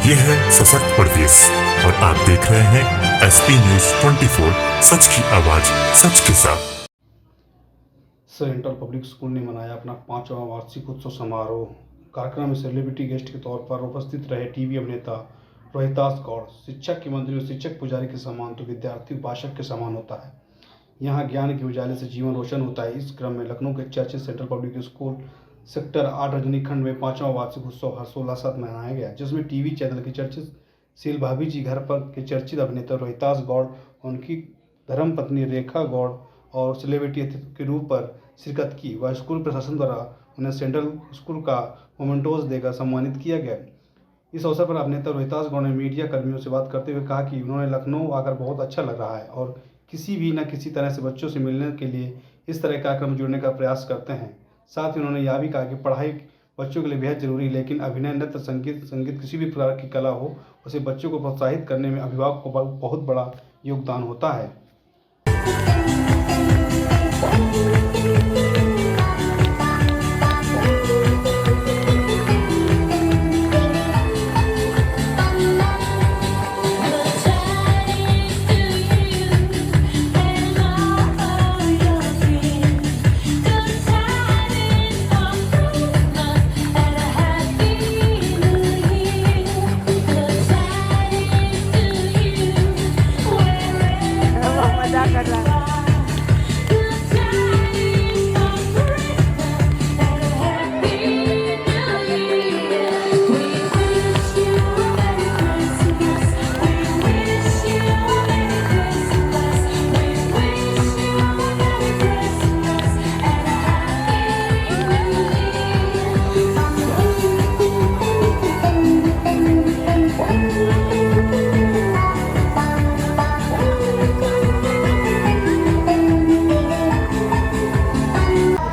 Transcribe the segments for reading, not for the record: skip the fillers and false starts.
ये है सशक्त प्रदेश और आप देख रहे हैं एसपी न्यूज 24, सच की आवाज सच के साथ। सेंट्रल पब्लिक स्कूल ने मनाया अपना 5वां वार्षिक उत्सव समारोह। कार्यक्रम में सेलिब्रिटी गेस्ट के तौर पर उपस्थित रहे टीवी अभिनेता रोहितास गौड़। शिक्षक के मंदिर में शिक्षक पुजारी के समान तो विद्यार्थी उपासक के समान होता है। यहाँ ज्ञान के उजाले से जीवन रोशन होता है। इस क्रम में लखनऊ के चर्चित central public school sector 8 Rajnikhand में 5वां वार्षिक उत्सव हर्षोल्लास साथ मनाया गया, जिसमें टीवी चैनल के चर्चित सील भाभी जी घर पर के चर्चित अभिनेता रोहितास गौड़, उनकी धर्मपत्नी रेखा गौड़ और सेलिब्रिटी अतिथि के रूप पर शिरकत की। वह स्कूल प्रशासन द्वारा उन्हें सेंट्रल स्कूल का मोमेंटोज देकर सम्मानित किया गया। इस अवसर पर अभिनेता रोहितास गौड़ ने मीडिया कर्मियों से बात करते हुए कहा कि उन्होंने लखनऊ आकर बहुत अच्छा लग रहा है और किसी भी न किसी तरह से बच्चों से मिलने के लिए इस तरह का कार्यक्रम जुड़ने का प्रयास करते हैं। साथ ही उन्होंने यह भी कहा कि पढ़ाई बच्चों के लिए बेहद जरूरी है, लेकिन अभिनय, नृत्य, संगीत किसी भी प्रकार की कला हो, उसे बच्चों को प्रोत्साहित करने में अभिभावक को बहुत बड़ा योगदान होता है।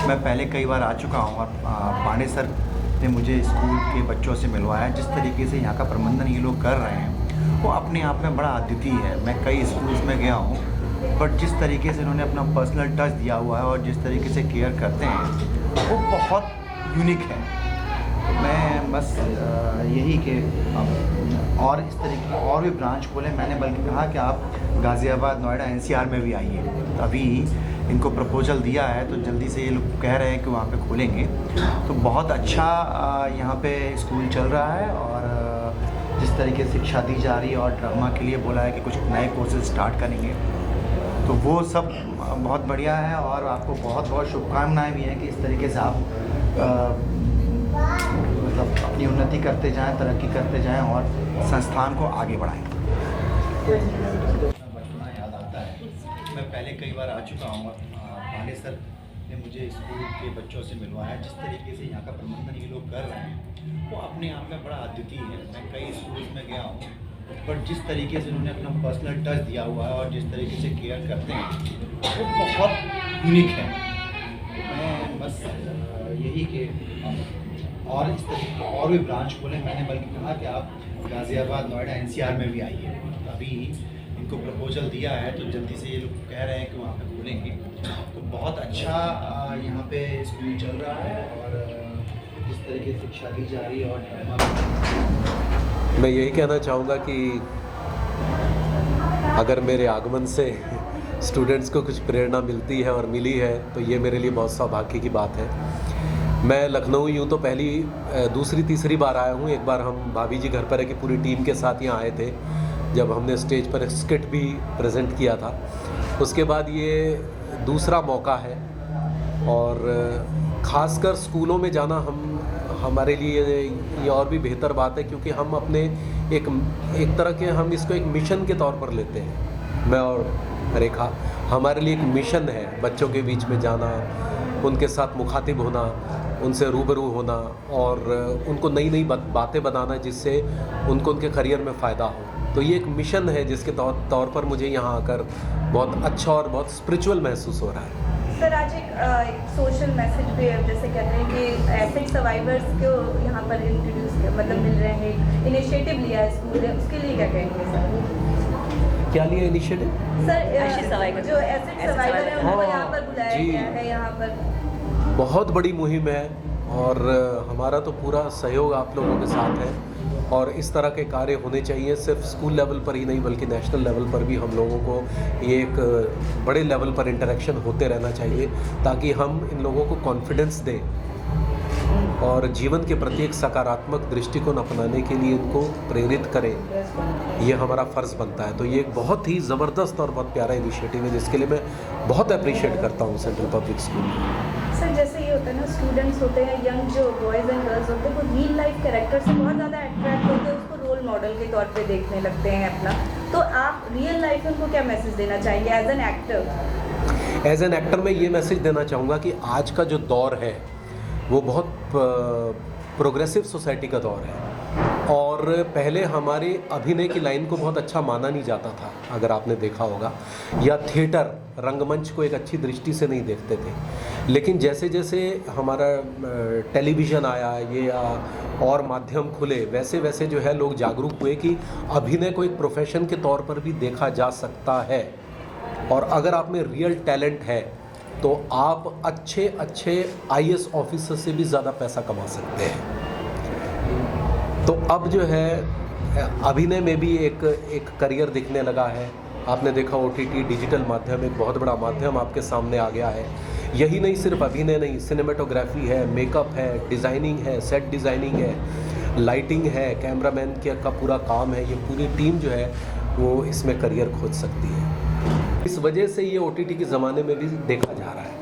मैं पहले कई बार आ चुका हूँ और पांडे सर ने मुझे स्कूल के बच्चों से मिलवाया। जिस तरीके से यहाँ का प्रबंधन ये लोग कर रहे हैं वो अपने आप में बड़ा अद्वितीय है। मैं कई स्कूल्स में गया हूँ, बट जिस तरीके से इन्होंने अपना पर्सनल टच दिया हुआ है और जिस तरीके से केयर करते हैं वो बहुत यूनिक है। मैं बस यही कि और इस तरीके के और भी ब्रांच खोलें। मैंने बल्कि कहा कि आप गाज़ियाबाद, नोएडा, NCR में भी आइए। तो अभी इनको प्रपोजल दिया है तो जल्दी से ये लोग कह रहे हैं कि वहाँ पे खोलेंगे। तो बहुत अच्छा यहाँ पे स्कूल चल रहा है और जिस तरीके से शिक्षा दी जा रही है और ड्रामा के लिए बोला है कि कुछ नए कोर्सेज स्टार्ट करेंगे, तो वो सब बहुत बढ़िया है। और आपको बहुत बहुत शुभकामनाएँ भी हैं कि इस तरीके से आप मतलब अपनी उन्नति करते जाएँ, तरक्की करते जाएँ और संस्थान को आगे बढ़ाएँ। बचपना याद आता है। मैं पहले कई बार आ चुका हूँ और पांडे सर ने मुझे स्कूल के बच्चों से मिलवाया। जिस तरीके से यहाँ का प्रबंधन ये लोग कर रहे हैं वो अपने आप में बड़ा अद्वितीय है। मैं कई स्कूल्स में गया हूँ, बट जिस तरीके से उन्होंने अपना पर्सनल टच दिया हुआ है और जिस तरीके से केयर करते हैं वो बहुत यूनिक है। मैं बस यही कि और इस तरीके के और भी ब्रांच खोलें। मैंने बल्कि कहा कि आप गाज़ियाबाद, नोएडा, NCR में भी आइए। तो अभी इनको प्रपोजल दिया है तो जल्दी से ये लोग कह रहे हैं कि वहाँ पे खोलेंगे। तो बहुत अच्छा यहाँ पे स्कूल चल रहा है और जिस तरीके से शिक्षा दी जा रही है और मैं यही कहना चाहूँगा कि अगर मेरे आगमन से स्टूडेंट्स को कुछ प्रेरणा मिलती है और मिली है तो ये मेरे लिए बहुत सौभाग्य की बात है। मैं लखनऊ यूँ तो पहली, दूसरी, तीसरी बार आया हूँ। एक बार हम भाभी जी घर पर है कि पूरी टीम के साथ यहाँ आए थे जब हमने स्टेज पर एक स्किट भी प्रेजेंट किया था। उसके बाद ये दूसरा मौका है और ख़ासकर स्कूलों में जाना हमारे लिए ये और भी बेहतर बात है, क्योंकि हम अपने एक तरह के हम इसको एक मिशन के तौर पर लेते हैं। मैं और रेखा, हमारे लिए एक मिशन है बच्चों के बीच में जाना, उनके साथ मुखातिब होना, उनसे रूबरू होना और उनको नई नई बातें बताना जिससे उनको उनके करियर में फ़ायदा हो। तो ये एक मिशन है जिसके तौर पर मुझे यहाँ आकर बहुत अच्छा और बहुत स्पिरिचुअल महसूस हो रहा है। सर, आज एक सोशल मैसेज भी है, जैसे कहते हैं कि एसिड सर्वाइवर्स को यहाँ पर इंट्रोड्यूस मतलब मिल रहे हैं, इनिशिएटिव लिया है स्कूल ने, उसके लिए क्या कहेंगे सर? क्या लिया इनिशिएटिव? सर, जो एसिड सर्वाइवर है उनको यहाँ पर बुलाया गया है। यहाँ पर बहुत बड़ी मुहिम है और हमारा तो पूरा सहयोग आप लोगों के साथ है और इस तरह के कार्य होने चाहिए, सिर्फ स्कूल लेवल पर ही नहीं बल्कि नेशनल लेवल पर भी हम लोगों को ये एक बड़े लेवल पर इंटरेक्शन होते रहना चाहिए, ताकि हम इन लोगों को कॉन्फिडेंस दें और जीवन के प्रति एक सकारात्मक दृष्टिकोण अपनाने के लिए इनको प्रेरित करें। ये हमारा फ़र्ज़ बनता है। तो ये एक बहुत ही ज़बरदस्त और बहुत प्यारा इनिशिएटिव है, जिसके लिए मैं बहुत अप्रिशिएट करता हूँ सेंट्रल पब्लिक स्कूल को। सर जैसे ये होता है ना, स्टूडेंट्स होते हैं, यंग जो बॉयज़ एंड गर्ल्स होते हैं, वो रियल लाइफ कैरेक्टर से बहुत ज़्यादा अट्रैक्ट होते हैं, उसको रोल मॉडल के तौर पे देखने लगते हैं अपना। तो आप रियल लाइफ में उनको क्या मैसेज देना चाहेंगे as an actor? As an actor मैं ये मैसेज देना चाहूँगा कि आज का जो दौर है वो बहुत प्रोग्रेसिव सोसाइटी का दौर है, और पहले हमारे अभिनय की लाइन को बहुत अच्छा माना नहीं जाता था, अगर आपने देखा होगा, या थिएटर रंगमंच को एक अच्छी दृष्टि से नहीं देखते थे। लेकिन जैसे जैसे हमारा टेलीविज़न आया, ये और माध्यम खुले, वैसे वैसे जो है लोग जागरूक हुए कि अभिनय को एक प्रोफेशन के तौर पर भी देखा जा सकता है, और अगर आप में रियल टैलेंट है तो आप अच्छे IAS ऑफिसर से भी ज़्यादा पैसा कमा सकते हैं। तो अब जो है अभिनय में भी एक करियर दिखने लगा है। आपने देखा OTT डिजिटल माध्यम एक बहुत बड़ा माध्यम आपके सामने आ गया है। यही नहीं, सिर्फ अभिनय नहीं, सिनेमेटोग्राफी है, मेकअप है, डिज़ाइनिंग है, सेट डिज़ाइनिंग है, लाइटिंग है, कैमरामैन का पूरा काम है। ये पूरी टीम जो है वो इसमें करियर खोज सकती है। इस वजह से ये OTT के ज़माने में भी देखा जा रहा है।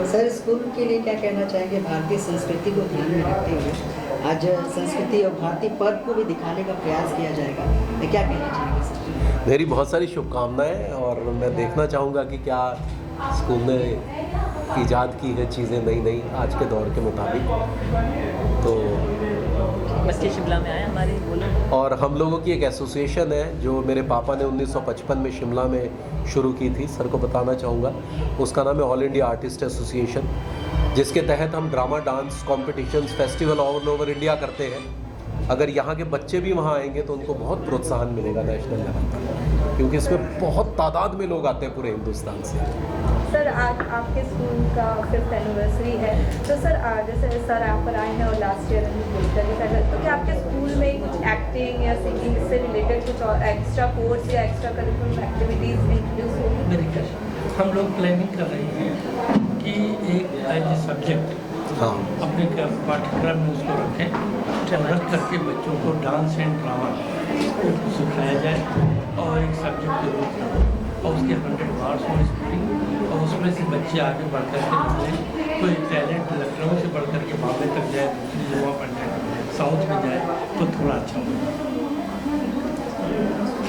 सर स्कूल के लिए क्या कहना चाहेंगे? भारतीय संस्कृति को ध्यान में रखते हुए आज संस्कृति और भारतीय पर्व को भी दिखाने का प्रयास किया जाएगा, मैं क्या कहना चाहेंगे सर? मेरी बहुत सारी शुभकामनाएं, और मैं देखना चाहूँगा कि क्या स्कूल ने ईजाद की है चीज़ें नई आज के दौर के मुताबिक। तो बच्चे शिमला में आए हमारे, बोलो। और हम लोगों की एक एसोसिएशन है जो मेरे पापा ने 1955 में शिमला में शुरू की थी, सर को बताना चाहूँगा। उसका नाम है ऑल इंडिया आर्टिस्ट एसोसिएशन, जिसके तहत हम drama, dance competitions, festival all over India करते हैं। अगर यहाँ के बच्चे भी वहाँ आएंगे तो उनको बहुत प्रोत्साहन मिलेगा नेशनल लेवल पर, क्योंकि इसमें बहुत तादाद में लोग आते हैं पूरे हिंदुस्तान से। सर आज आपके स्कूल का 5th एनिवर्सरी है, तो सर जैसे सर आप पर आए हैं और लास्ट ईयर तो क्या आपके स्कूल में कुछ एक्टिंग या सिंगिंग से रिलेटेड कुछ और एक्स्ट्रा कोर्स या एक्स्ट्रा करिकुलम एक्टिविटीज़ इंट्रोड्यूस होगी? हम लोग प्लानिंग कर रहे हैं कि एक एज ए सब्जेक्ट अपने पाठ्यक्रम में उसको रखें, रख करके बच्चों को डांस एंड ड्रामा को सिखाया जाए, और एक सब्जेक्ट के रूप में, और उसके 100 मार्क्स हों स्कूलिंग, और उसमें से बच्चे आगे बढ़ कर के निकलें। कोई टैलेंट लखनऊ से बढ़ कर के बॉम्बे तक जाए, दूसरी जगह पर जाए, साउथ में जाए, तो थोड़ा अच्छा होगा।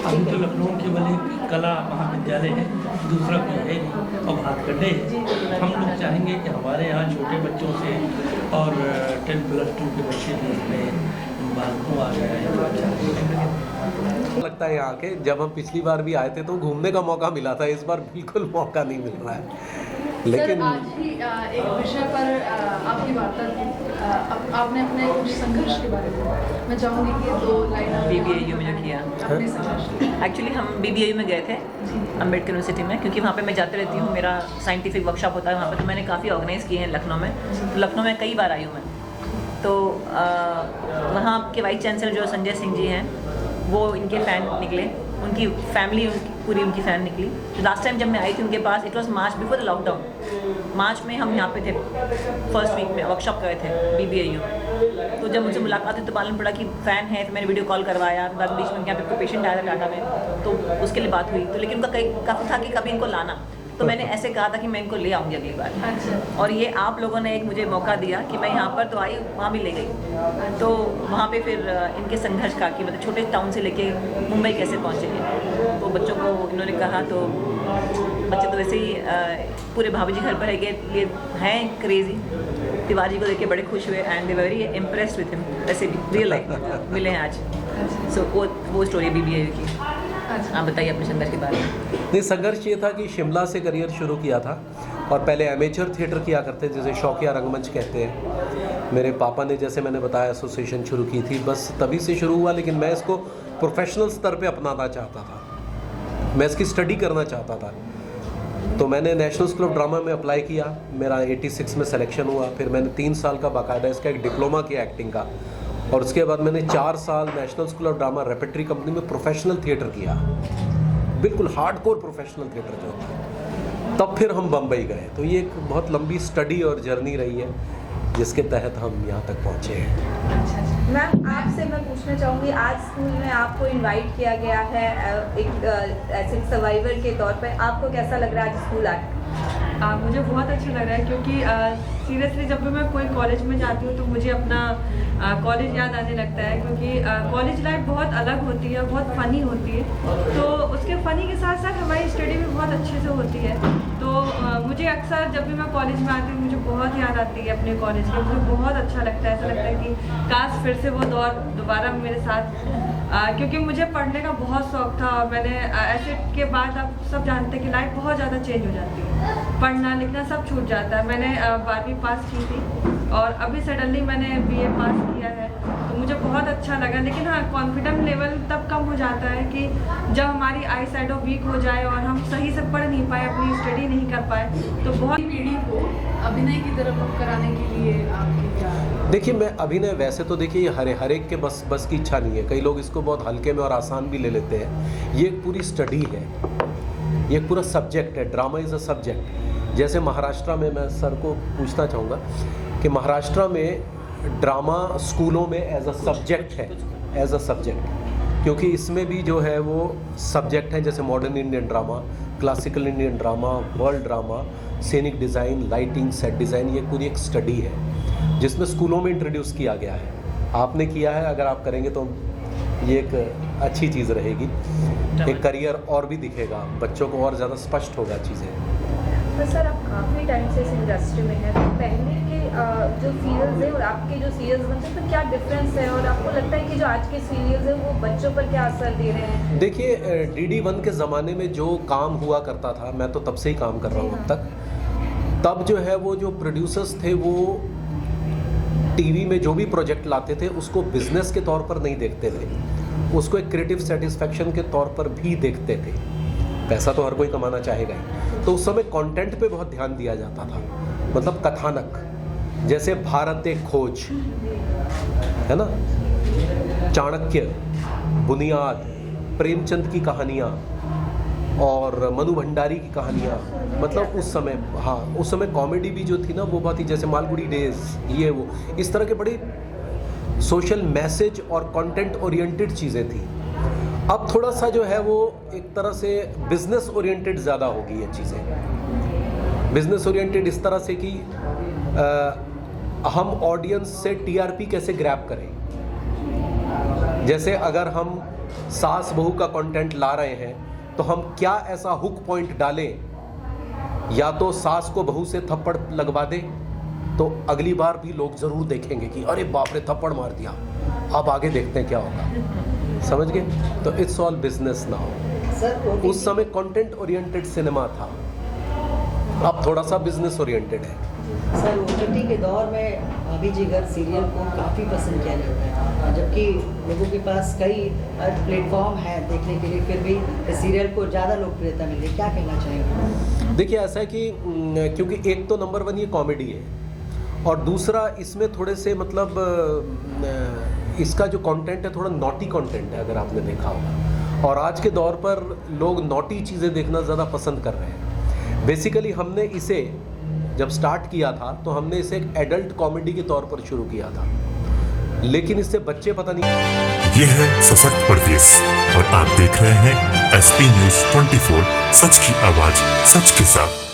अभी तो लखनऊ केवल एक कला महाविद्यालय है, दूसरा कोई है नहीं, और हाथकंडे है। हम लोग चाहेंगे कि हमारे यहाँ छोटे बच्चों से और 10+2 के बच्चे भी इसमें बालकों आ गए हैं, तो अच्छा लगता है यहाँ के। जब हम पिछली बार भी आए थे तो घूमने का मौका मिला था, इस बार बिल्कुल मौका नहीं मिल रहा है। लेकिन सर आज ही एक विषय पर आपकी वार्ता की, आपने अपने कुछ संघर्ष के बारे में, मैं चाहूँगी कि 2 लाइन BBAU में जो किया, अपने संघर्ष। एक्चुअली हम BBAU में गए थे अम्बेडकर यूनिवर्सिटी में, क्योंकि वहाँ पे मैं जाती रहती हूँ, मेरा साइंटिफिक वर्कशॉप होता है वहाँ पे, तो मैंने काफ़ी ऑर्गेनाइज़ किए हैं लखनऊ में। तो लखनऊ में कई बार आई हूँ मैं। तो वहाँ के वाइस चांसलर जो संजय सिंह जी हैं, वो इनके फ़ैन निकले, उनकी फैमिली पूरी उनकी फ़ैन निकली। तो लास्ट टाइम जब मैं आई थी उनके पास, it was March before the lockdown. मार्च में हम यहाँ पे थे, फर्स्ट वीक में वर्कशॉप गए थे BBAU। तो जब मुझसे मुलाकात हुई तो मालूम पड़ा कि फ़ैन है, तो मैंने वीडियो कॉल करवाया। बाद बीच में यहाँ पे कोई पेशेंट आया था टाटा में, तो उसके लिए बात हुई। तो लेकिन उनका काफ़ी था कि कभी इनको लाना, तो मैंने ऐसे कहा था कि मैं इनको ले आऊँगी अगली बार। अच्छा। और ये आप लोगों ने एक मुझे मौका दिया कि मैं यहाँ पर तो आई, वहाँ भी ले गई। तो वहाँ पे फिर इनके संघर्ष का कि मतलब छोटे टाउन से लेके मुंबई कैसे पहुँचे, तो बच्चों को इन्होंने कहा। तो बच्चे तो वैसे ही पूरे भाभी जी घर पर ये हैं क्रेजी। तिवारी को देख के बड़े खुश हुए, and they very impressed with him. वैसे भी रियल लाइफ मिले हैं आज। सो वो स्टोरी BBAU की। आप बताइए अपने संघर्ष के बारे में। नहीं, संघर्ष ये था कि शिमला से करियर शुरू किया था, और पहले एमेचर थिएटर किया करते, जिसे शौकिया रंगमंच कहते हैं। मेरे पापा ने, जैसे मैंने बताया, एसोसिएशन शुरू की थी, बस तभी से शुरू हुआ। लेकिन मैं इसको प्रोफेशनल स्तर पे अपनाना चाहता था, मैं इसकी स्टडी करना चाहता था। तो मैंने नेशनल स्कूल ऑफ ड्रामा में अप्लाई किया, मेरा 86 में सिलेक्शन हुआ। फिर मैंने 3 साल का बाकायदा इसका एक डिप्लोमा किया एक्टिंग का, और उसके बाद मैंने 4 साल national school of drama repertory company में प्रोफेशनल थिएटर किया, बिल्कुल हार्डकोर प्रोफेशनल थिएटर जो होता है। तब फिर हम बम्बई गए। तो ये एक बहुत लंबी स्टडी और जर्नी रही है जिसके तहत हम यहाँ तक पहुँचे हैं। मैम, आपसे मैं पूछना चाहूँगी, आज स्कूल में आपको इनवाइट किया गया है एक एसिड सर्वाइवर के तौर पे, आपको कैसा लग रहा है आज स्कूल आके? मुझे बहुत अच्छा लग रहा है, क्योंकि सीरियसली जब भी मैं कोई कॉलेज में जाती हूँ तो मुझे अपना कॉलेज याद आने लगता है, क्योंकि कॉलेज लाइफ बहुत अलग होती है, बहुत फ़नी होती है। तो उसके फ़नी के साथ साथ हमारी स्टडी भी बहुत अच्छे से होती है। तो मुझे अक्सर जब भी मैं कॉलेज में आती हूँ मुझे बहुत याद आती है अपने कॉलेज की। मुझे बहुत अच्छा लगता है, ऐसा लगता है कि काश फिर से वो दौर दोबारा मेरे साथ, क्योंकि मुझे पढ़ने का बहुत शौक था। और मैंने एसिड के बाद आप सब जानते हैं कि लाइफ बहुत ज़्यादा चेंज हो जाती है, पढ़ना लिखना सब छूट जाता है। मैंने 12वीं पास की थी और अभी सडनली मैंने BA पास किया है, तो मुझे बहुत अच्छा लगा। लेकिन हाँ, कॉन्फिडेंस लेवल तब कम हो जाता है कि जब हमारी आई साइड वीक हो जाए और हम सही से पढ़ नहीं पाए, अपनी स्टडी नहीं कर पाए। तो बहुत पीढ़ी को अभिनय की तरफ कराने के लिए आपकी क्या? देखिए, मैं अभिनय वैसे तो देखिए हर एक के बस की इच्छा नहीं है। कई लोग इसको बहुत हल्के में और आसान भी ले लेते हैं। ये एक पूरी स्टडी है, ये एक पूरा सब्जेक्ट है। Drama is a subject. जैसे महाराष्ट्र में, मैं सर को पूछना चाहूँगा कि महाराष्ट्र में ड्रामा स्कूलों में एज अ सब्जेक्ट है, एज अ सब्जेक्ट, क्योंकि इसमें भी जो है वो सब्जेक्ट है, जैसे modern Indian drama, classical Indian drama, world drama, scenic design, lighting, set design. ये पूरी एक स्टडी है जिसमें स्कूलों में इंट्रोड्यूस किया गया है। आपने किया है, अगर आप करेंगे तो ये एक अच्छी चीज़ रहेगी। एक करियर और भी दिखेगा, बच्चों को और ज़्यादा स्पष्ट होगा चीज़ें। तो सर, आप काफ़ी टाइम से इस इंडस्ट्री में हैं, तो पहले के जो सीरियल्स हैं और आपके जो सीरियल्स बनते हैं तो क्या डिफरेंस है, और आपको लगता है कि जो आज के सीरियल्स हैं वो बच्चों पर क्या असर दे रहे हैं? देखिए, DD1 के ज़माने में जो काम हुआ करता था, मैं तो तब से ही काम कर रहा हूँ अब तक। तब जो है वो जो प्रोड्यूसर्स थे वो टीवी में जो भी प्रोजेक्ट लाते थे उसको बिजनेस के तौर पर नहीं देखते थे, उसको एक क्रिएटिव सेटिस्फेक्शन के तौर पर भी देखते थे। पैसा तो हर कोई कमाना चाहेगा ही। तो उस समय कंटेंट पे बहुत ध्यान दिया जाता था, मतलब कथानक, जैसे भारत एक खोज है ना, चाणक्य, बुनियाद, प्रेमचंद की कहानियाँ और मनु भंडारी की कहानियाँ। मतलब उस समय, हाँ, उस समय कॉमेडी भी जो थी ना वो बहुत ही, जैसे मालगुडी डेज, ये वो, इस तरह के बड़ी सोशल मैसेज और कंटेंट ओरिएंटेड चीज़ें थी। अब थोड़ा सा जो है वो एक तरह से बिजनेस ओरिएंटेड ज़्यादा हो गई है चीज़ें। बिजनेस ओरिएंटेड इस तरह से कि हम ऑडियंस से TRP कैसे ग्रैब करें। जैसे अगर हम सास बहू का कंटेंट ला रहे हैं तो हम क्या ऐसा हुक पॉइंट डालें, या तो सास को बहू से थप्पड़ लगवा दें तो अगली बार भी लोग ज़रूर देखेंगे कि अरे बाप रे थप्पड़ मार दिया, अब आगे देखते हैं क्या होगा। समझ गए? तो इट्स ऑल बिजनेस नाउ। उस समय कंटेंट ओरिएंटेड सिनेमा था, अब थोड़ा सा बिजनेस ओरिएंटेड है। सर, OTT के दौर में भाभी जी घर सीरियल को काफ़ी पसंद किया जाता है, जबकि लोगों के पास कई प्लेटफॉर्म हैं देखने के लिए, फिर भी सीरियल को ज़्यादा लोकप्रियता मिली। क्या कहना चाहेंगे? देखिए, ऐसा है कि क्योंकि एक तो नंबर 1 ये कॉमेडी है, और दूसरा इसमें थोड़े से मतलब इसका जो कंटेंट है थोड़ा नॉटी कंटेंट है, अगर आपने देखा होगा। और आज के दौर पर लोग नॉटी चीज़ें देखना ज़्यादा पसंद कर रहे हैं। बेसिकली हमने इसे जब स्टार्ट किया था तो हमने इसे एक एडल्ट कॉमेडी के तौर पर शुरू किया था, लेकिन इससे बच्चे पता नहीं। ये है सशक्त प्रदेश और आप देख रहे हैं SP News 24, सच की आवाज़ सच के साथ।